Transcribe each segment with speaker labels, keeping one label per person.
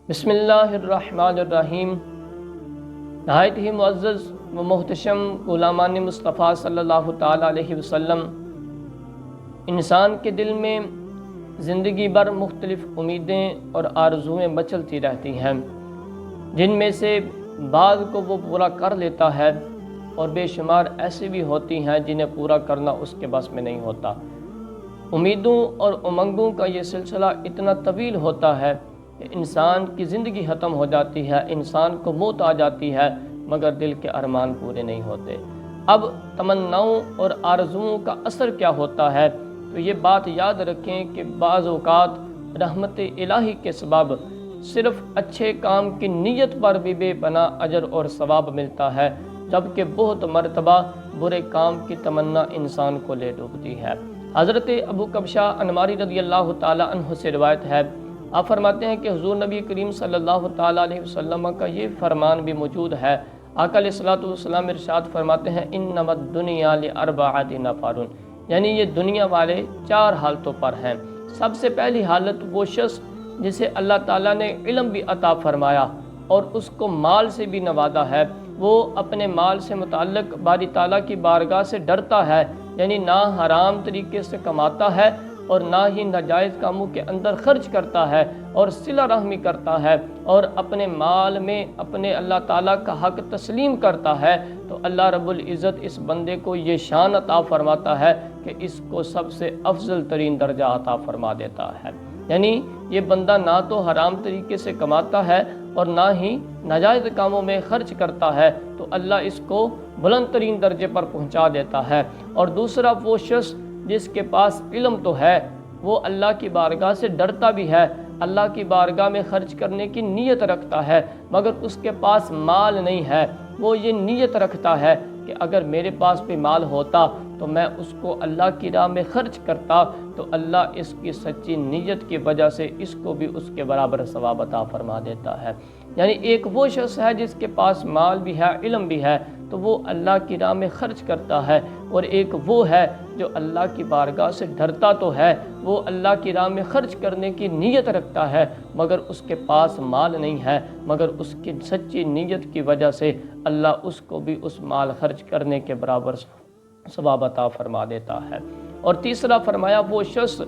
Speaker 1: بسم اللہ الرحمن الرحیم۔ نہایت ہی معزز و محتشم غلامان مصطفیٰ صلی اللہ تعالیٰ علیہ وسلم، انسان کے دل میں زندگی بھر مختلف امیدیں اور آرزوئیں مچلتی رہتی ہیں، جن میں سے بعض کو وہ پورا کر لیتا ہے اور بے شمار ایسی بھی ہوتی ہیں جنہیں پورا کرنا اس کے بس میں نہیں ہوتا۔ امیدوں اور امنگوں کا یہ سلسلہ اتنا طویل ہوتا ہے کہ انسان کی زندگی ختم ہو جاتی ہے، انسان کو موت آ جاتی ہے، مگر دل کے ارمان پورے نہیں ہوتے۔ اب تمناؤں اور آرزوؤں کا اثر کیا ہوتا ہے؟ تو یہ بات یاد رکھیں کہ بعض اوقات رحمت الہی کے سبب صرف اچھے کام کی نیت پر بھی بے پناہ اجر اور ثواب ملتا ہے، جبکہ بہت مرتبہ برے کام کی تمنا انسان کو لے ڈوبتی ہے۔ حضرت ابو کبشہ انماری رضی اللہ تعالیٰ عنہ سے روایت ہے، آپ فرماتے ہیں کہ حضور نبی کریم صلی اللہ تعالیٰ علیہ وسلم کا یہ فرمان بھی موجود ہے۔ آقا علیہ الصلوۃ والسلام ارشاد فرماتے ہیں، انما الدنیا لاربعۃ نفر، یعنی یہ دنیا والے 4 حالتوں پر ہیں۔ سب سے پہلی حالت وہ شخص جسے اللہ تعالیٰ نے علم بھی عطا فرمایا اور اس کو مال سے بھی نوازا ہے، وہ اپنے مال سے متعلق باری تعالیٰ کی بارگاہ سے ڈرتا ہے، یعنی نہ حرام طریقے سے کماتا ہے اور نہ ہی ناجائز کاموں کے اندر خرچ کرتا ہے اور صلہ رحمی کرتا ہے اور اپنے مال میں اپنے اللہ تعالیٰ کا حق تسلیم کرتا ہے، تو اللہ رب العزت اس بندے کو یہ شان عطا فرماتا ہے کہ اس کو سب سے افضل ترین درجہ عطا فرما دیتا ہے۔ یعنی یہ بندہ نہ تو حرام طریقے سے کماتا ہے اور نہ ہی ناجائز کاموں میں خرچ کرتا ہے، تو اللہ اس کو بلند ترین درجے پر پہنچا دیتا ہے۔ اور دوسرا وہ شخص جس کے پاس علم تو ہے، وہ اللہ کی بارگاہ سے ڈرتا بھی ہے، اللہ کی بارگاہ میں خرچ کرنے کی نیت رکھتا ہے، مگر اس کے پاس مال نہیں ہے۔ وہ یہ نیت رکھتا ہے کہ اگر میرے پاس بھی مال ہوتا تو میں اس کو اللہ کی راہ میں خرچ کرتا، تو اللہ اس کی سچی نیت کی وجہ سے اس کو بھی اس کے برابر ثواب عطا فرما دیتا ہے۔ یعنی ایک وہ شخص ہے جس کے پاس مال بھی ہے، علم بھی ہے، تو وہ اللہ کی راہ میں خرچ کرتا ہے، اور ایک وہ ہے جو اللہ کی بارگاہ سے ڈرتا تو ہے، وہ اللہ کی راہ میں خرچ کرنے کی نیت رکھتا ہے، مگر اس کے پاس مال نہیں ہے، مگر اس کی سچی نیت کی وجہ سے اللہ اس کو بھی اس مال خرچ کرنے کے برابر ثواب عطا فرما دیتا ہے۔ اور تیسرا فرمایا وہ شخص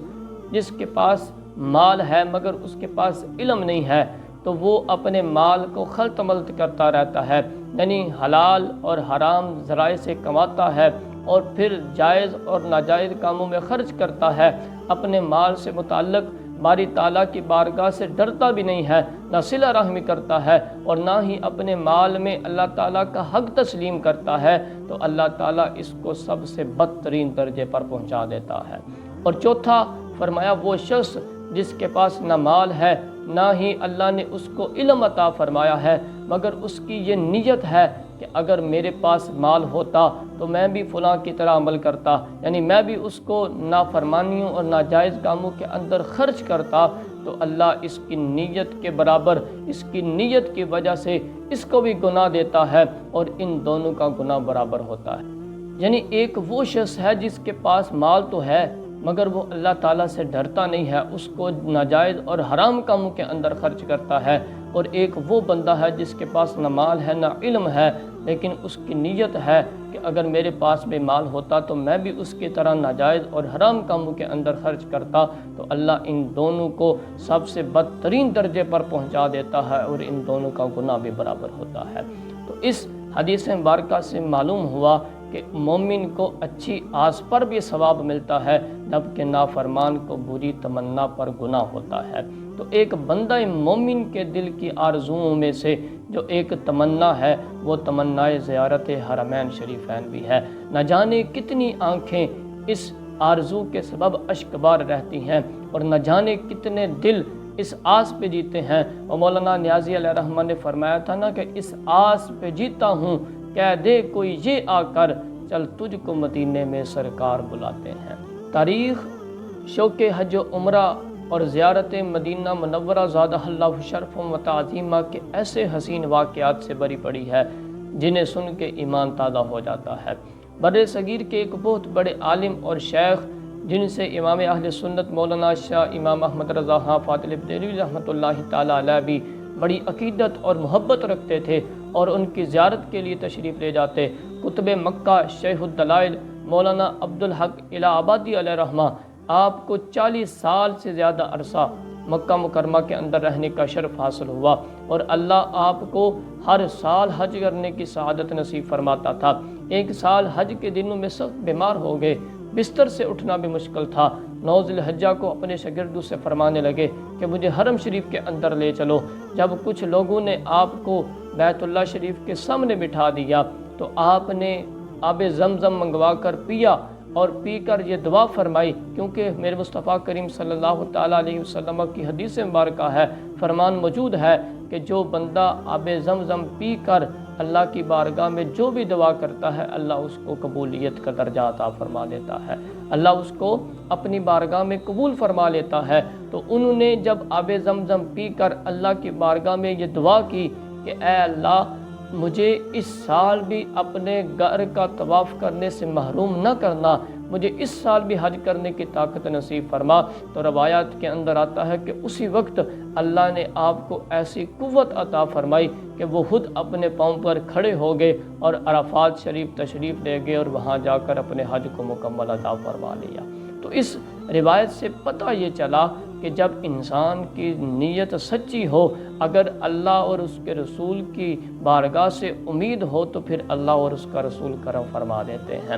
Speaker 1: جس کے پاس مال ہے مگر اس کے پاس علم نہیں ہے، تو وہ اپنے مال کو خلط ملط کرتا رہتا ہے، یعنی حلال اور حرام ذرائع سے کماتا ہے اور پھر جائز اور ناجائز کاموں میں خرچ کرتا ہے، اپنے مال سے متعلق باری تعالیٰ کی بارگاہ سے ڈرتا بھی نہیں ہے، نہ صلہ رحمی کرتا ہے اور نہ ہی اپنے مال میں اللہ تعالیٰ کا حق تسلیم کرتا ہے، تو اللہ تعالیٰ اس کو سب سے بدترین درجے پر پہنچا دیتا ہے۔ اور چوتھا فرمایا وہ شخص جس کے پاس نہ مال ہے نہ ہی اللہ نے اس کو علم عطا فرمایا ہے، مگر اس کی یہ نیت ہے کہ اگر میرے پاس مال ہوتا تو میں بھی فلاں کی طرح عمل کرتا، یعنی میں بھی اس کو نافرمانیوں اور ناجائز کاموں کے اندر خرچ کرتا، تو اللہ اس کی نیت کے برابر اس کی نیت کی وجہ سے اس کو بھی گناہ دیتا ہے اور ان دونوں کا گناہ برابر ہوتا ہے۔ یعنی ایک وہ شخص ہے جس کے پاس مال تو ہے مگر وہ اللہ تعالیٰ سے ڈرتا نہیں ہے، اس کو ناجائز اور حرام کاموں کے اندر خرچ کرتا ہے، اور ایک وہ بندہ ہے جس کے پاس نہ مال ہے نہ علم ہے، لیکن اس کی نیت ہے کہ اگر میرے پاس بھی مال ہوتا تو میں بھی اس کی طرح ناجائز اور حرام کاموں کے اندر خرچ کرتا، تو اللہ ان دونوں کو سب سے بدترین درجے پر پہنچا دیتا ہے اور ان دونوں کا گناہ بھی برابر ہوتا ہے۔ تو اس حدیث مبارکہ سے معلوم ہوا کہ مومن کو اچھی آس پر بھی ثواب ملتا ہے، جبکہ نافرمان کو بری تمنا پر گناہ ہوتا ہے۔ تو ایک بندہ مومن کے دل کی آرزوؤں میں سے جو ایک تمنا ہے وہ تمنائے زیارت حرمین شریفین بھی ہے۔ نہ جانے کتنی آنکھیں اس آرزو کے سبب اشکبار رہتی ہیں اور نہ جانے کتنے دل اس آس پہ جیتے ہیں۔ اور مولانا نیازی علیہ رحمہ نے فرمایا تھا نا کہ اس آس پہ جیتا ہوں، کہہ دے کوئی یہ آ کر، چل تجھ کو مدینے میں سرکار بلاتے ہیں۔ تاریخ شوق حج و عمرہ اور زیارت مدینہ منورہ زادہ اللہ شرف و تعظیمہ کے ایسے حسین واقعات سے بری پڑی ہے جنہیں سن کے ایمان تازہ ہو جاتا ہے۔ بر صغیر کے ایک بہت بڑے عالم اور شیخ جن سے امام اہل سنت مولانا شاہ امام احمد رضا خان فاضل بریلوی رحمۃ اللہ تعالیٰ علیہ بھی بڑی عقیدت اور محبت رکھتے تھے اور ان کی زیارت کے لیے تشریف لے جاتے۔ قطب مکہ شیخ الدلائل مولانا عبدالحق الہ آبادی علیہ رحمہ، آپ کو 40 سال سے زیادہ عرصہ مکہ مکرمہ کے اندر رہنے کا شرف حاصل ہوا، اور اللہ آپ کو ہر سال حج کرنے کی سعادت نصیب فرماتا تھا۔ ایک سال حج کے دنوں میں سخت بیمار ہو گئے، بستر سے اٹھنا بھی مشکل تھا۔ 9 ذی الحجہ کو اپنے شاگردوں سے فرمانے لگے کہ مجھے حرم شریف کے اندر لے چلو۔ جب کچھ لوگوں نے آپ کو بیت اللہ شریف کے سامنے بٹھا دیا تو آپ نے آب زمزم منگوا کر پیا، اور پی کر یہ دعا فرمائی، کیونکہ میرے مصطفیٰ کریم صلی اللہ تعالیٰ علیہ وسلم کی حدیث مبارکہ ہے، فرمان موجود ہے کہ جو بندہ آب زمزم پی کر اللہ کی بارگاہ میں جو بھی دعا کرتا ہے، اللہ اس کو قبولیت کا درجہ عطا فرما دیتا ہے، اللہ اس کو اپنی بارگاہ میں قبول فرما لیتا ہے۔ تو انہوں نے جب آب زمزم پی کر اللہ کی بارگاہ میں یہ دعا کی کہ اے اللہ، مجھے اس سال بھی اپنے گھر کا طواف کرنے سے محروم نہ کرنا، مجھے اس سال بھی حج کرنے کی طاقت نصیب فرما۔ تو روایات کے اندر آتا ہے کہ اسی وقت اللہ نے آپ کو ایسی قوت عطا فرمائی کہ وہ خود اپنے پاؤں پر کھڑے ہو گئے اور عرفات شریف تشریف لے گئے اور وہاں جا کر اپنے حج کو مکمل ادا فرما لیا۔ تو اس روایت سے پتہ یہ چلا کہ جب انسان کی نیت سچی ہو، اگر اللہ اور اس کے رسول کی بارگاہ سے امید ہو تو پھر اللہ اور اس کا رسول کرم فرما دیتے ہیں۔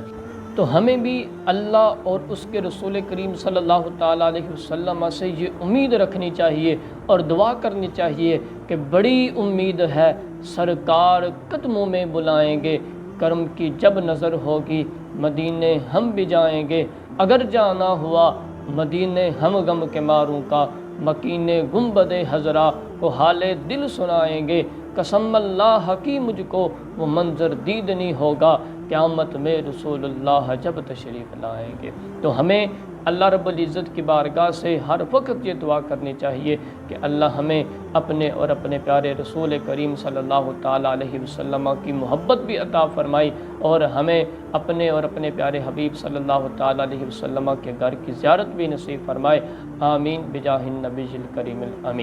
Speaker 1: تو ہمیں بھی اللہ اور اس کے رسول کریم صلی اللہ تعالیٰ علیہ وسلم سے یہ امید رکھنی چاہیے اور دعا کرنی چاہیے کہ بڑی امید ہے، سرکار قدموں میں بلائیں گے، کرم کی جب نظر ہوگی مدینے ہم بھی جائیں گے، اگر جانا ہوا مدینے ہم غم کے ماروں کا، مکین گنبد حضرا کو حال دل سنائیں گے، قسم اللہ کی مجھ کو وہ منظر دید نہیں ہوگا، قیامت میں رسول اللہ جب تشریف لائیں گے۔ تو ہمیں اللہ رب العزت کی بارگاہ سے ہر وقت یہ دعا کرنی چاہیے کہ اللہ ہمیں اپنے اور اپنے پیارے رسول کریم صلی اللہ تعالیٰ علیہ وسلم کی محبت بھی عطا فرمائی، اور ہمیں اپنے اور اپنے پیارے حبیب صلی اللہ تعالیٰ علیہ وسلم کے گھر کی زیارت بھی نصیب فرمائے۔ آمین بجاہ النبی الکریم الامین۔